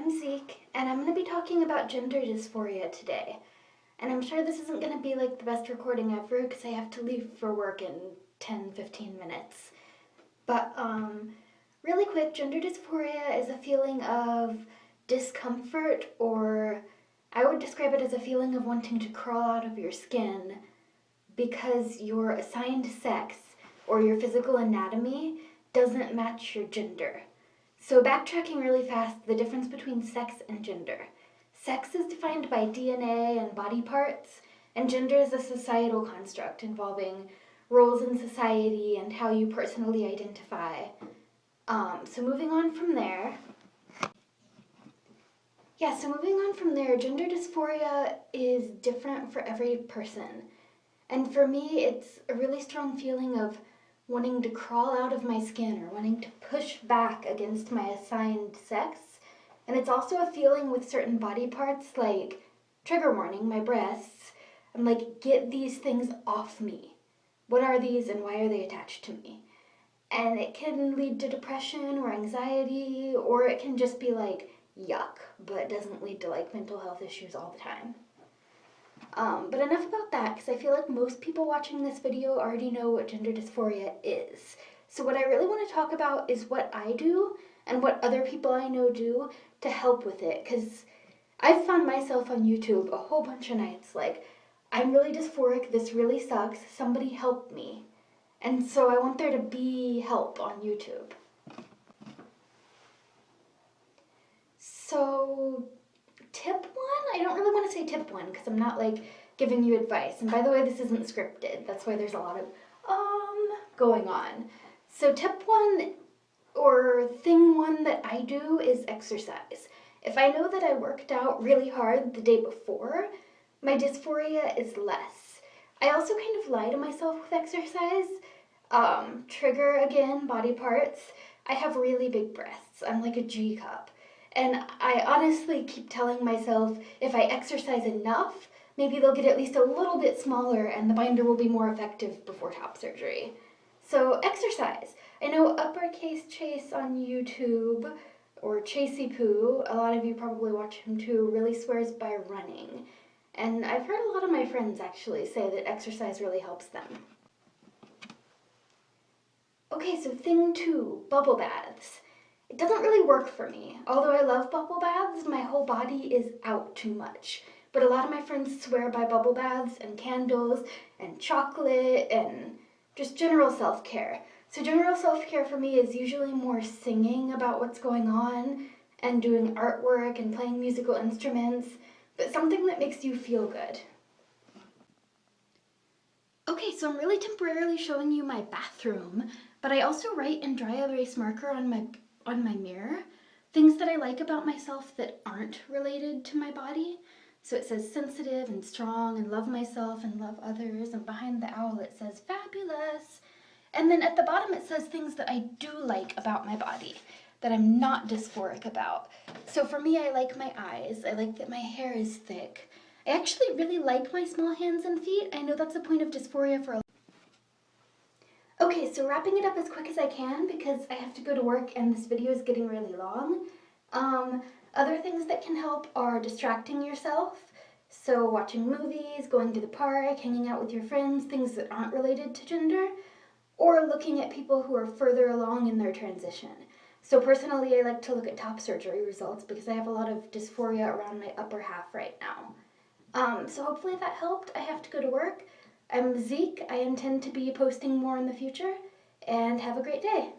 I'm Zeke, and I'm going to be talking about gender dysphoria today. And I'm sure this isn't going to be like the best recording ever because I have to leave for work in 10-15 minutes. But really quick, gender dysphoria is a feeling of discomfort, or I would describe it as a feeling of wanting to crawl out of your skin because your assigned sex or your physical anatomy doesn't match your gender. So backtracking really fast, the difference between sex and gender. Sex is defined by DNA and body parts, and gender is a societal construct involving roles in society and how you personally identify. So moving on from there, gender dysphoria is different for every person. And for me, it's a really strong feeling of wanting to crawl out of my skin or wanting to push back against my assigned sex. And it's also a feeling with certain body parts, like, trigger warning, my breasts. I'm like, get these things off me. What are these and why are they attached to me? And it can lead to depression or anxiety, or it can just be like, yuck, but doesn't lead to like mental health issues all the time. But enough about that, because I feel like most people watching this video already know what gender dysphoria is. So what I really want to talk about is what I do and what other people I know do to help with it, because I've found myself on YouTube a whole bunch of nights like, I'm really dysphoric, this really sucks, somebody help me. And so I want there to be help on YouTube. So tip one, I don't really want to say tip one because I'm not like giving you advice. And by the way, this isn't scripted. That's why there's a lot of going on. So tip one or thing one that I do is exercise. If I know that I worked out really hard the day before, my dysphoria is less. I also kind of lie to myself with exercise. Trigger again, body parts. I have really big breasts. I'm like a G cup. And I honestly keep telling myself if I exercise enough, maybe they'll get at least a little bit smaller and the binder will be more effective before top surgery. So exercise. I know Uppercase Chase on YouTube, or Chasey Poo, a lot of you probably watch him too, really swears by running. And I've heard a lot of my friends actually say that exercise really helps them. Okay, so thing two, bubble baths. It doesn't really work for me. Although I love bubble baths, my whole body is out too much. But a lot of my friends swear by bubble baths and candles and chocolate and just general self-care. So general self-care for me is usually more singing about what's going on and doing artwork and playing musical instruments, but something that makes you feel good. Okay, so I'm really temporarily showing you my bathroom, but I also write in dry erase marker on my mirror things that I like about myself that aren't related to my body. So it says sensitive and strong and love myself and love others, and behind the owl it says fabulous. And then at the bottom it says things that I do like about my body that I'm not dysphoric about. So for me, I like my eyes. I like that my hair is thick. I actually really like my small hands and feet. I know that's a point of dysphoria for a Okay, so wrapping it up as quick as I can because I have to go to work and this video is getting really long. Other things that can help are distracting yourself. So watching movies, going to the park, hanging out with your friends, things that aren't related to gender, or looking at people who are further along in their transition. So personally, I like to look at top surgery results because I have a lot of dysphoria around my upper half right now. So hopefully that helped. I have to go to work. I'm Zeke. I intend to be posting more in the future, and have a great day.